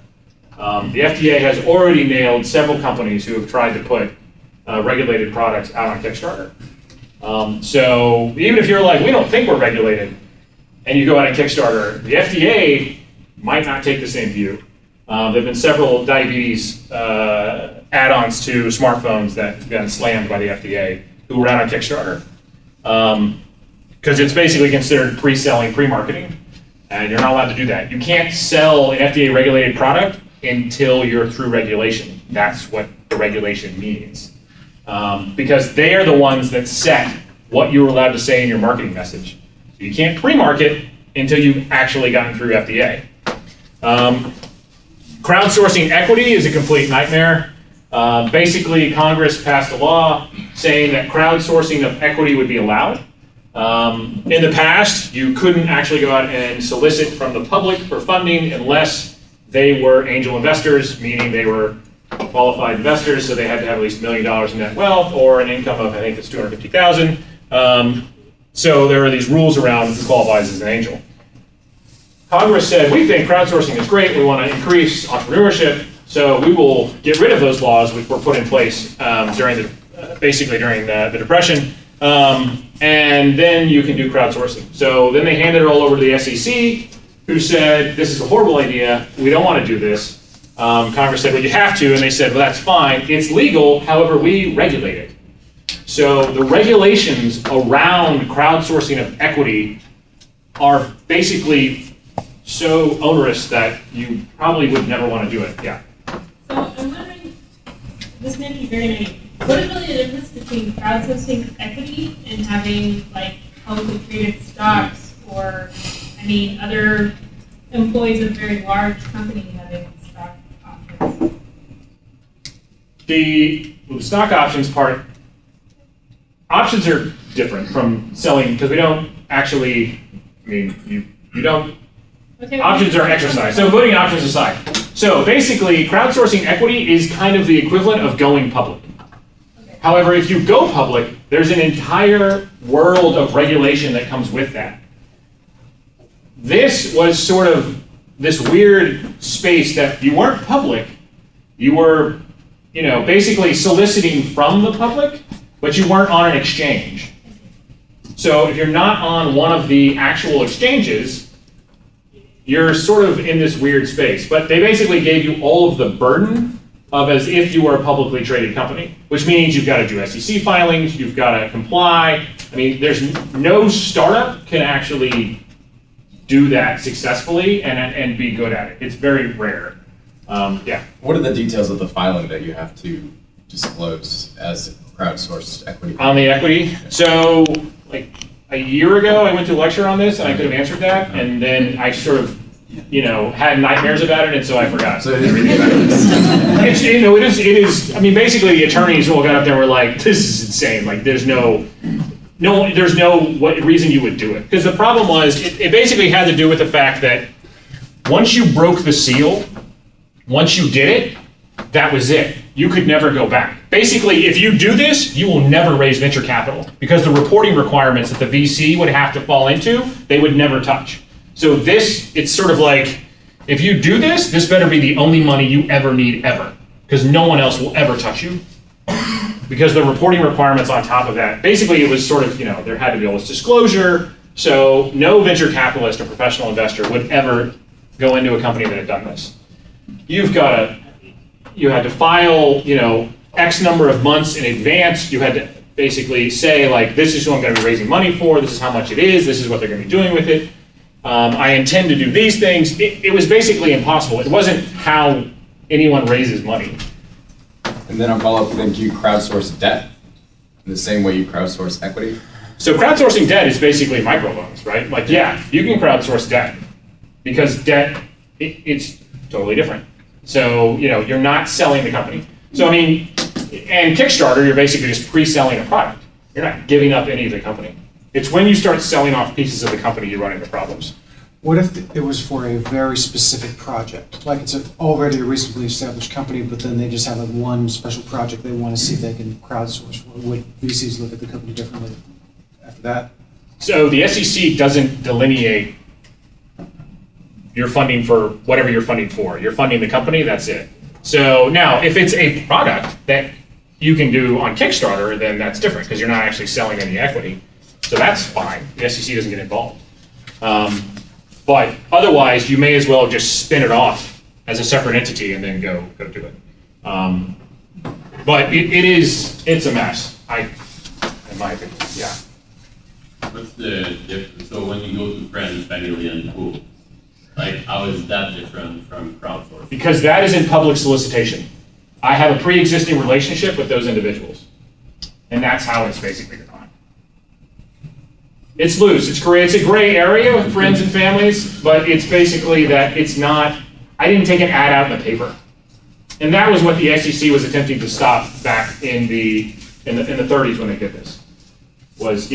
The FDA has already nailed several companies who have tried to put regulated products out on Kickstarter. So even if you're like, we don't think we're regulated, and you go out on Kickstarter, the FDA might not take the same view. There have been several diabetes add-ons to smartphones that have gotten slammed by the FDA who were out on Kickstarter. Because it's basically considered pre-selling, pre-marketing, and you're not allowed to do that. You can't sell an FDA-regulated product until you're through regulation. That's what the regulation means. Because they are the ones that set what you're allowed to say in your marketing message. So you can't pre-market until you've actually gotten through FDA. Crowdsourcing equity is a complete nightmare. Basically, Congress passed a law saying that crowdsourcing of equity would be allowed. In the past, you couldn't actually go out and solicit from the public for funding unless they were angel investors, meaning they were qualified investors, so they had to have at least $1 million in net wealth or an income of, I think it's $250,000. So there are these rules around who qualifies as an angel. Congress said, we think crowdsourcing is great, we want to increase entrepreneurship, so we will get rid of those laws which were put in place during the Depression, and then you can do crowdsourcing. So then they handed it all over to the SEC, who said, this is a horrible idea, we don't want to do this. Congress said, well, you have to, and they said, well, that's fine, it's legal, however, we regulate it. So the regulations around crowdsourcing of equity are basically so onerous that you probably would never want to do it. Yeah. So I'm wondering, this may be very naive, what is really the difference between crowdsourcing equity and having like publicly traded stocks or, other employees of a very large company having stock options? The stock options part, options are different from selling because we don't actually, you don't, okay, options are exercised. So putting options aside. So basically, crowdsourcing equity is kind of the equivalent of going public. Okay. However, if you go public, there's an entire world of regulation that comes with that. This was sort of this weird space that you weren't public, you were basically soliciting from the public, but you weren't on an exchange. So if you're not on one of the actual exchanges, you're sort of in this weird space. But they basically gave you all of the burden of as if you were a publicly traded company, which means you've got to do SEC filings, you've got to comply. I mean, there's no startup can actually do that successfully and be good at it. It's very rare. Yeah. What are the details of the filing that you have to disclose as crowdsourced equity? On the equity? So, like a year ago, I went to a lecture on this and I could have answered that, and then I sort of, had nightmares about it, and so I forgot. So it is. I mean, basically, the attorneys all got up there and were like, "This is insane. Like, there's no reason you would do it." Because the problem was, it basically had to do with the fact that once you broke the seal, once you did it, that was it. You could never go back. Basically, if you do this, you will never raise venture capital because the reporting requirements that the VC would have to fall into, they would never touch. So it's sort of like, if you do this, this better be the only money you ever need ever, because no one else will ever touch you. Because the reporting requirements on top of that, basically it was sort of, there had to be all this disclosure, so no venture capitalist or professional investor would ever go into a company that had done this. You had to file, X number of months in advance. You had to basically say, like, this is who I'm going to be raising money for, this is how much it is, this is what they're going to be doing with it. I intend to do these things. It was basically impossible. It wasn't how anyone raises money. And then I'll follow up, then do you crowdsource debt in the same way you crowdsource equity? So crowdsourcing debt is basically microloans, right? Like, yeah, you can crowdsource debt because debt, it's totally different. So, you're not selling the company. So, I mean, and Kickstarter, you're basically just pre-selling a product. You're not giving up any of the company. It's when you start selling off pieces of the company you run into problems. What if it was for a very specific project? Like it's already a reasonably established company, but then they just have like one special project they want to see if they can crowdsource for. Would VCs look at the company differently after that? So the SEC doesn't delineate your funding for whatever you're funding for. You're funding the company, that's it. So now, if it's a product that you can do on Kickstarter, then that's different because you're not actually selling any equity. So that's fine. The SEC doesn't get involved. But otherwise, you may as well just spin it off as a separate entity and then go do it. But it's a mess. In my opinion, yeah. What's the difference? So when you go to friends, family, and pool, like how is that different from crowdsourcing? Because that is in public solicitation. I have a pre-existing relationship with those individuals, and that's how it's basically defined. It's loose. It's a gray area with friends and families, but it's basically that it's not. I didn't take an ad out in the paper, and that was what the SEC was attempting to stop back in the 30s when they did this. Was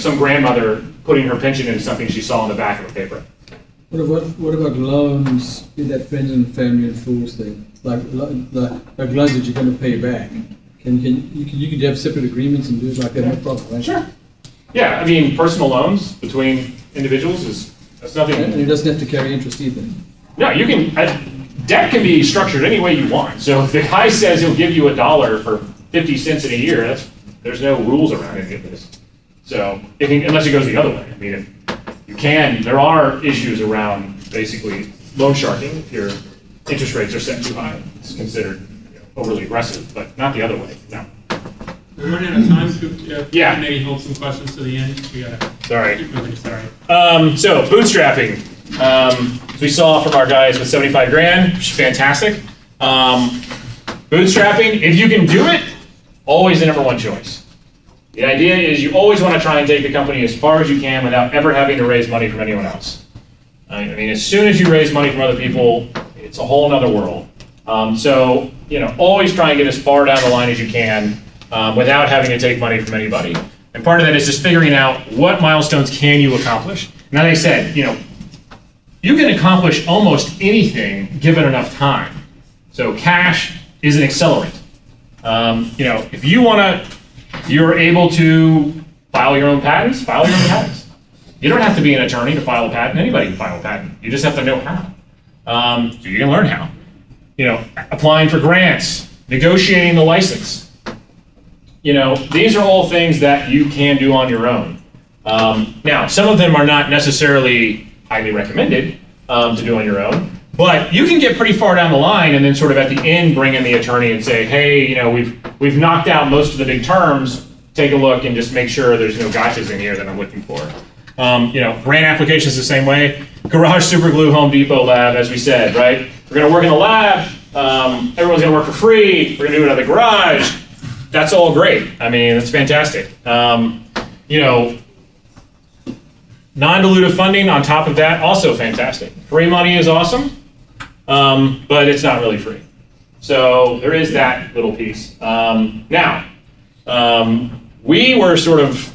some grandmother putting her pension into something she saw on the back of a paper. What about loans in that friends and family and fools thing? Like loans that you're going to pay back. You could have separate agreements and do it like that, no problem, right? Sure. Yeah, I mean, personal loans between individuals that's nothing. And it doesn't have to carry interest either. No, you can. Debt can be structured any way you want. So if the guy says he'll give you $1 for 50 cents in a year, there's no rules around any of this. So unless it goes the other way. I mean, there are issues around basically loan sharking. If your interest rates are set too high, it's considered overly aggressive, but not the other way. No. We're running out of time. Yeah. Maybe hold some questions to the end. We gotta keep moving. Sorry. So bootstrapping. We saw from our guys with 75 grand, which is fantastic. Bootstrapping, if you can do it, always the number one choice. The idea is you always want to try and take the company as far as you can without ever having to raise money from anyone else. I mean, as soon as you raise money from other people, it's a whole other world. So, always try and get as far down the line as you can without having to take money from anybody. And part of that is just figuring out what milestones can you accomplish. Now, like I said, you can accomplish almost anything given enough time. So cash is an accelerant. If you're able to file your own patents, file your own patents. You don't have to be an attorney to file a patent. Anybody can file a patent. You just have to know how. So you can learn how. applying for grants, negotiating the license. These are all things that you can do on your own. Now, some of them are not necessarily highly recommended to do on your own, but you can get pretty far down the line and then sort of at the end bring in the attorney and say, hey, we've knocked out most of the big terms, take a look and just make sure there's no gotchas in here that I'm looking for. Grant applications the same way. Garage super glue Home Depot lab, as we said, right? We're gonna work in the lab, everyone's gonna work for free, we're gonna do it at the garage. That's all great. I mean, that's fantastic. Non-dilutive funding on top of that, also fantastic. Free money is awesome, but it's not really free. So there is that little piece. We were sort of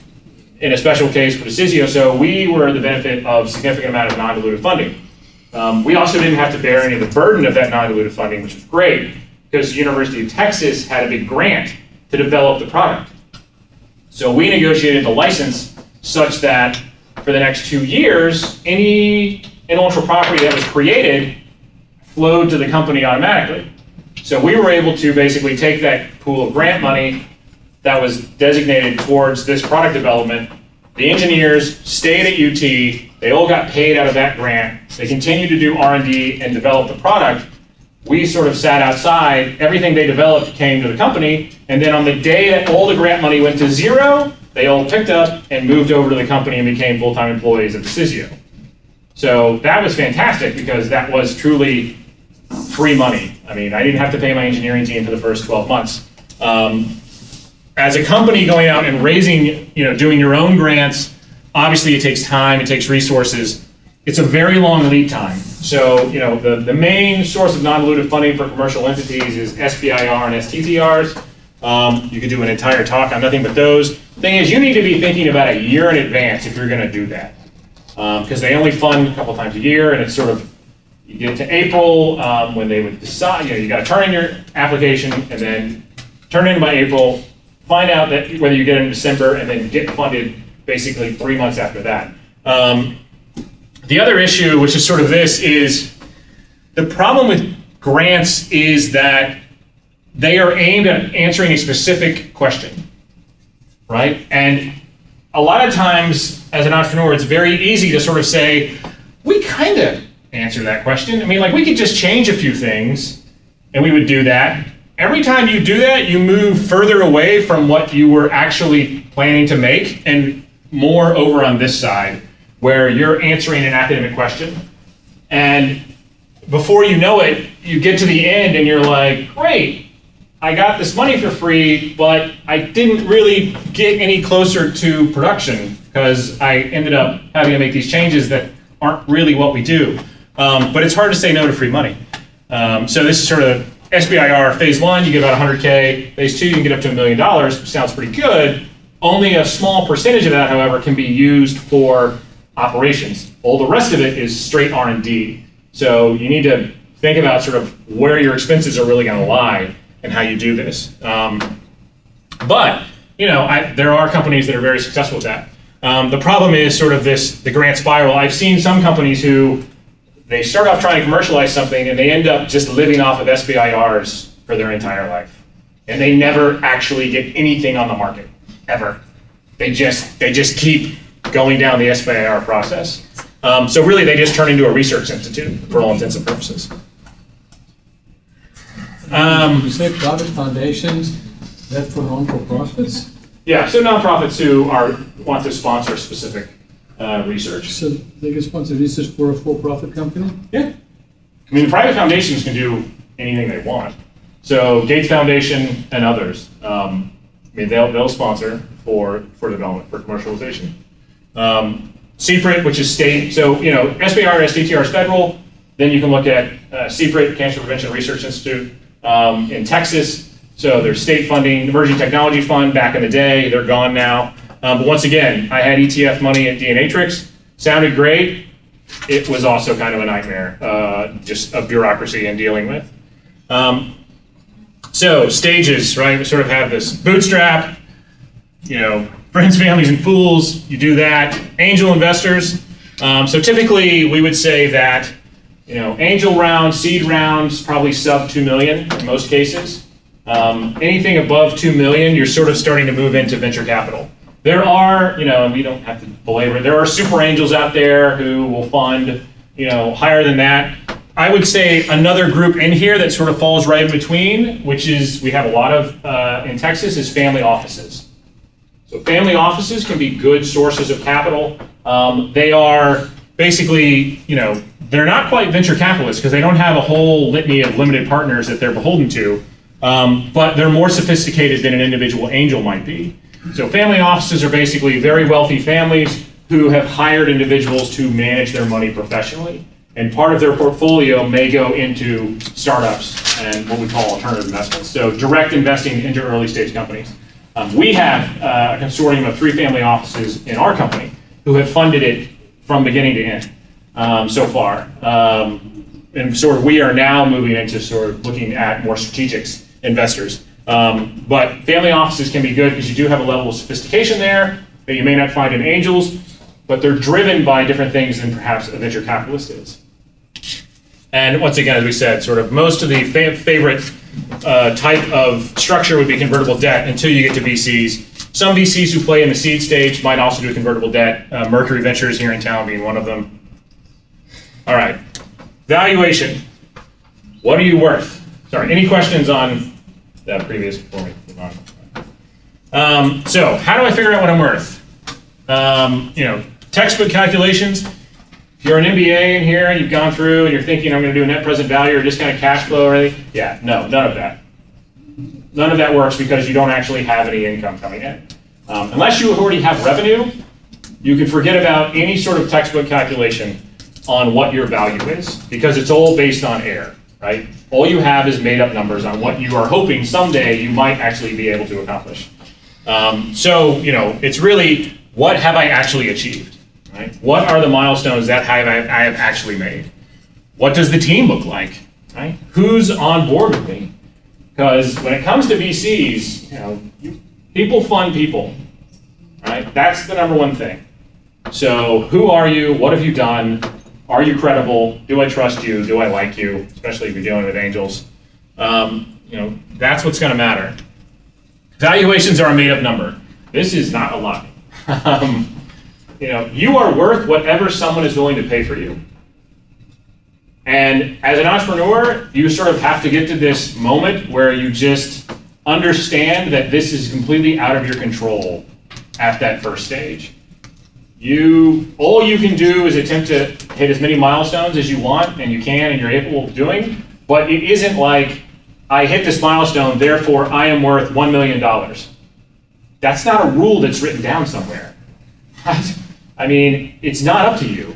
in a special case for Decisio, so we were the benefit of significant amount of non-dilutive funding. We also didn't have to bear any of the burden of that non-dilutive funding, which was great, because the University of Texas had a big grant to develop the product. So we negotiated the license such that for the next 2 years, any intellectual property that was created flowed to the company automatically. So we were able to basically take that pool of grant money that was designated towards this product development. The engineers stayed at UT, they all got paid out of that grant, they continued to do R&D and develop the product. We sort of sat outside, everything they developed came to the company, and then on the day that all the grant money went to zero, they all picked up and moved over to the company and became full-time employees at Decisio. So that was fantastic because that was truly free money. I mean, I didn't have to pay my engineering team for the first 12 months. As a company going out and raising, doing your own grants, obviously it takes time, it takes resources. It's a very long lead time. So, the main source of non-dilutive funding for commercial entities is SBIR and STTRs. You could do an entire talk on nothing but those. Thing is, you need to be thinking about a year in advance if you're going to do that. Because they only fund a couple times a year, and it's sort of, you get to April when they would decide, you got to turn in your application and then turn in by April, find out that whether you get it in December, and then get funded basically 3 months after that. The other issue, which is sort of this, is the problem with grants is that they are aimed at answering a specific question, right? And a lot of times, as an entrepreneur, it's very easy to sort of say, we kind of answer that question. I mean, like, we could just change a few things, and we would do that. Every time you do that, you move further away from what you were actually planning to make, and more over on this side, where you're answering an academic question. And before you know it, you get to the end and you're like, great, I got this money for free, but I didn't really get any closer to production because I ended up having to make these changes that aren't really what we do. But it's hard to say no to free money. So this is sort of SBIR phase 1, you get about 100K. Phase 2, you can get up to $1 million, which sounds pretty good. Only a small percentage of that, however, can be used for operations. All the rest of it is straight R&D. So you need to think about sort of where your expenses are really going to lie and how you do this. But there are companies that are very successful with that. The problem is sort of the grant spiral. I've seen some companies who they start off trying to commercialize something and they end up just living off of SBIRs for their entire life, and they never actually get anything on the market ever. They just keep going down the SBIR process. So really, they just turn into a research institute for all intents and purposes. You say private foundations, that's for non-for-profits? Yeah, so nonprofits who want to sponsor specific research. So they can sponsor research for a for-profit company? Yeah. I mean, private foundations can do anything they want. So Gates Foundation and others, they'll sponsor for development, for commercialization. CPRIT, which is state, so SBIR and SDTR is federal. Then you can look at CPRIT, Cancer Prevention Research Institute in Texas. So there's state funding, Emerging Technology Fund back in the day. They're gone now. But once again, I had ETF money at DNAtrix. Sounded great. It was also kind of a nightmare, just of bureaucracy and dealing with. So stages, right? We sort of have this bootstrap, friends, families, and fools. You do that. Angel investors. So typically, we would say that Angel round, seed rounds, probably sub 2 million in most cases. Anything above 2 million, you're sort of starting to move into venture capital. There are, and we don't have to belabor it, there are super angels out there who will fund, higher than that. I would say another group in here that sort of falls right in between, which is, we have a lot of in Texas, is family offices. So family offices can be good sources of capital. They are basically, they're not quite venture capitalists because they don't have a whole litany of limited partners that they're beholden to, but they're more sophisticated than an individual angel might be. So family offices are basically very wealthy families who have hired individuals to manage their money professionally. And part of their portfolio may go into startups and what we call alternative investments. So direct investing into early stage companies. We have a consortium of 3 family offices in our company who have funded it from beginning to end so far. And sort of we are now moving into sort of looking at more strategic investors. But family offices can be good because you do have a level of sophistication there that you may not find in angels, but they're driven by different things than perhaps a venture capitalist is. And once again, as we said, sort of most of the favorite type of structure would be convertible debt until you get to VCs. Some VCs who play in the seed stage might also do convertible debt, Mercury Ventures here in town being one of them. All right, valuation. What are you worth? Sorry, any questions on that previous before we move on? So how do I figure out what I'm worth? Textbook calculations. If you're an MBA in here and you've gone through and you're thinking I'm going to do a net present value or discounted cash flow or anything, yeah, no, none of that. None of that works because you don't actually have any income coming in. Unless you already have revenue, you can forget about any sort of textbook calculation on what your value is because it's all based on air, right? All you have is made up numbers on what you are hoping someday you might actually be able to accomplish. So, it's really, what have I actually achieved? Right? What are the milestones that I have actually made? What does the team look like? Right? Who's on board with me? Because when it comes to VCs, people fund people. Right? That's the number one thing. So who are you? What have you done? Are you credible? Do I trust you? Do I like you? Especially if you're dealing with angels. That's what's going to matter. Valuations are a made-up number. This is not a lot. You are worth whatever someone is willing to pay for you. And as an entrepreneur, you sort of have to get to this moment where you just understand that this is completely out of your control at that first stage. All you can do is attempt to hit as many milestones as you want and you can and you're able of doing, but it isn't like, I hit this milestone, therefore I am worth $1 million. That's not a rule that's written down somewhere. I mean, it's not up to you.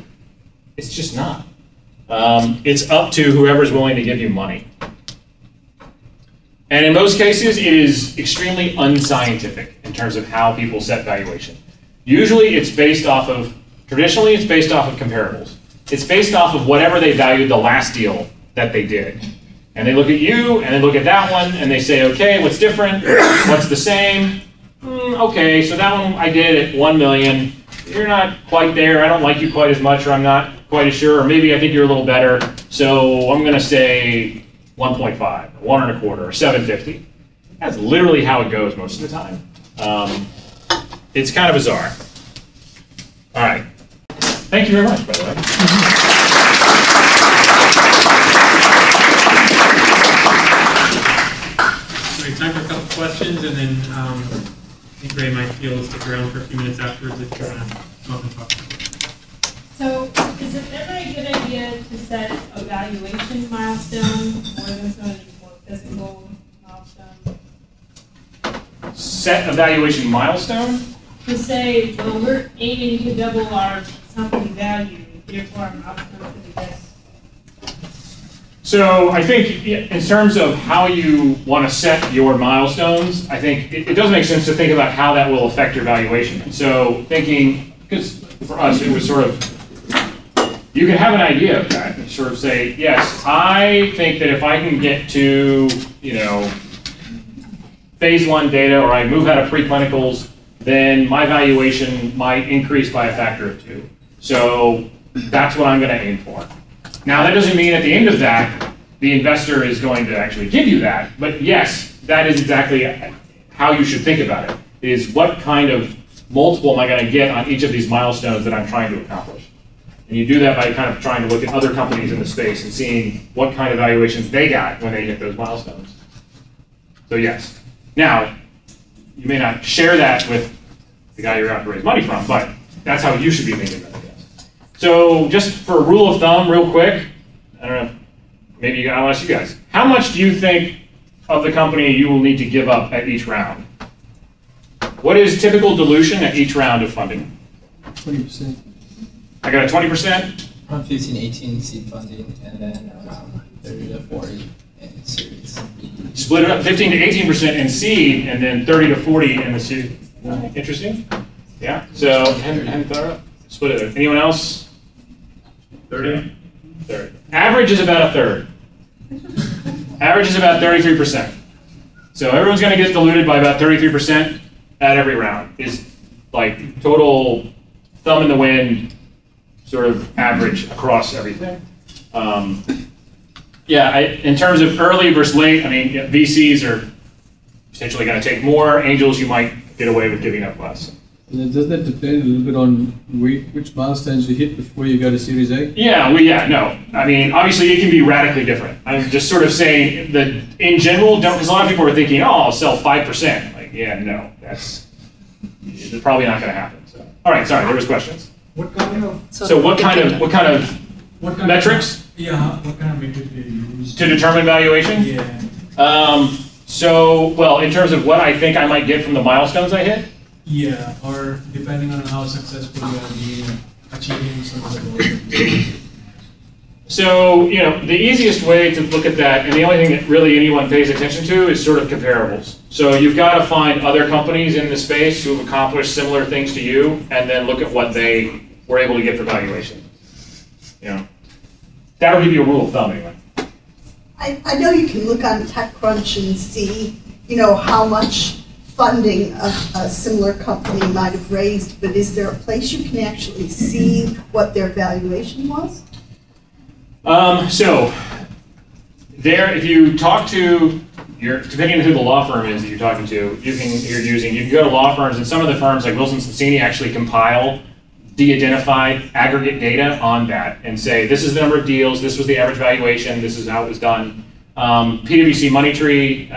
It's just not. It's up to whoever's willing to give you money. And in most cases, it is extremely unscientific in terms of how people set valuation. Usually it's based off of, traditionally it's based off of comparables. It's based off of whatever they valued the last deal that they did. And they look at you, and they look at that one, and they say, okay, what's different? What's the same? Okay, so that one I did at 1 million. You're not quite there. I don't like you quite as much, or I'm not quite as sure, or maybe I think you're a little better. So I'm going to say 1.5, 1.25, or 750. That's literally how it goes most of the time. It's kind of bizarre. All right. Thank you very much, by the way. Time for a couple questions, and then I think Ray might be able to stick around for a few minutes afterwards if you want to come up and talk. So, is it ever a good idea to set a valuation milestone more than some of these more physical milestones? Set a valuation milestone? To say, well, we're aiming to double our company value, therefore our milestone should be this. So I think in terms of how you want to set your milestones, I think it does make sense to think about how that will affect your valuation. And so thinking, because for us it was sort of, you can have an idea of that and sort of say, yes, I think that if I can get to, phase 1 data, or I move out of preclinicals, then my valuation might increase by a factor of 2. So that's what I'm going to aim for. Now, that doesn't mean at the end of that, the investor is going to actually give you that, but yes, that is exactly how you should think about it, is what kind of multiple am I going to get on each of these milestones that I'm trying to accomplish? And you do that by kind of trying to look at other companies in the space and seeing what kind of valuations they got when they hit those milestones. So yes. Now, you may not share that with the guy you're out to raise money from, but that's how you should be thinking about it. So just for a rule of thumb, real quick, I don't know, maybe I'll ask you guys. How much do you think of the company you will need to give up at each round? What is typical dilution at each round of funding? 20%. I got a 20%? Around 15, 18 seed funding, and then 30 to 40 in series. Split it up 15 to 18% in seed, and then 30 to 40 in the seed. Interesting? Yeah, so, split it up. Anyone else? 30? 30. Average is about a third. Average is about 33%. So everyone's going to get diluted by about 33% at every round. Is like total thumb in the wind, sort of average across everything. Yeah, in terms of early versus late, I mean, VCs are potentially going to take more. Angels, you might get away with giving up less. And doesn't that depend a little bit on which milestones you hit before you go to Series A? Yeah, no. I mean, obviously it can be radically different. I'm just sort of saying that in general, because a lot of people are thinking, oh, I'll sell 5%. Like, yeah, no, it's probably not going to happen. So, all right, sorry, there was questions. What kind of? So what kind of metrics? Yeah, what kind of metrics do you use to determine valuation? Yeah. Well, in terms of what I think I might get from the milestones I hit. Yeah, or depending on how successful you are in achieving some of the goals. So, the easiest way to look at that, and the only thing that really anyone pays attention to, is sort of comparables. So you've got to find other companies in the space who have accomplished similar things to you, and then look at what they were able to get for valuation. That'll give you a rule of thumb anyway. I know you can look on TechCrunch and see, how much funding a similar company might have raised, but is there a place you can actually see what their valuation was? So if you talk to depending on who the law firm is that you're talking to, you can go to law firms, and some of the firms like Wilson Sonsini actually compile de-identified aggregate data on that and say, this is the number of deals, this was the average valuation, this is how it was done. PwC Money Tree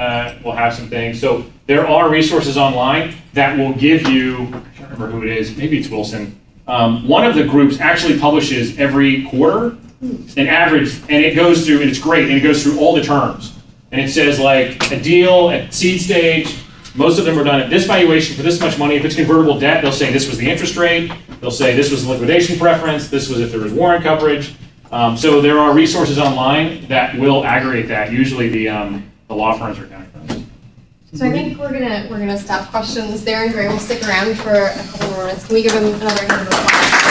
will have some things. So there are resources online that will give you, I can't remember who it is, maybe it's Wilson. One of the groups actually publishes every quarter an average, and it goes through, and it's great, and it goes through all the terms. And it says like a deal at seed stage, most of them are done at this valuation for this much money. If it's convertible debt, they'll say this was the interest rate. They'll say this was the liquidation preference. This was if there was warrant coverage. So there are resources online that will aggregate that. Usually the law firms are accounting firms. So I think we're gonna stop questions there, and Gray will stick around for a couple more minutes. Can we give him another round of applause?